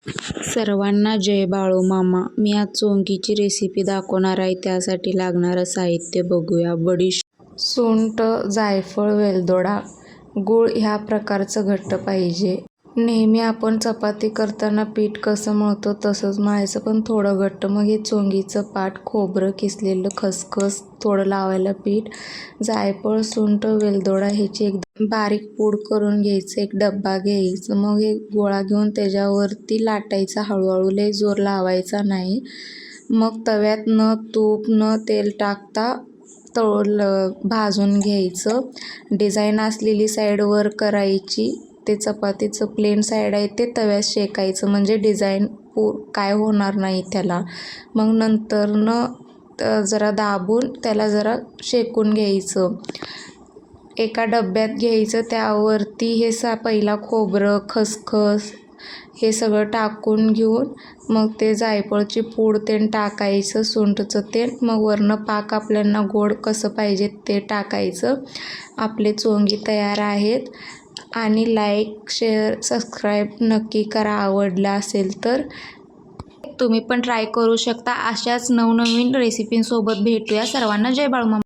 सर्वांना जय बाळू मामा. मी आज चोंगीची रेसिपी दाखवणार आहे. त्यासाठी लागणारं साहित्य बघूया. बडीशेप, सुंठ, जायफळ, वेलदोडा, गूळ ह्या प्रकारचं घट्ट पाहिजे. नेहमी आपण चपाती करताना पीठ कसं मळतो तसंच मळायचं, पण थोडं घट्ट. मग हे चोंगीचं पाट, खोबरं किसलेलं, खसखस, थोडं लावायला पीठ, जायफळ, सुंठ, वेलदोडा ह्याची एकदम बारीक पूड करून घ्यायचं. एक डब्बा घ्यायचं. मग हे गोळा घेऊन त्याच्यावरती लाटायचा हळूहळू, लय जोर लावायचा नाही. मग तव्यात न तूप न तेल टाकता भाजून घ्यायचं. डिझाईन असलेली साईड वर करायची. ते चपातीचं प्लेन साईड आहे ते तव्यात शेकायचं, म्हणजे डिझाईन काय होणार नाही त्याला. मग नंतर जरा दाबून त्याला जरा शेकून घ्यायचं. एका डब्यात घ्यायचं. त्यावरती हे पहिला खोबरं, खसखस हे सगळं टाकून घेऊन मग ते जायफळची पूड तेन टाकायचं, सुंठचं तेल. मग वरनं पाक आपल्याला गोड कसं पाहिजे ते टाकायचं. आपले चोंगी तयार आहेत. आणि लाईक, शेअर, सबस्क्राईब नक्की करा आवडला असेल तर. तुम्ही पण ट्राय करू शकता. अशाच नवनवीन रेसिपींसोबत भेटूया. सर्वांना जय बाळू मामा.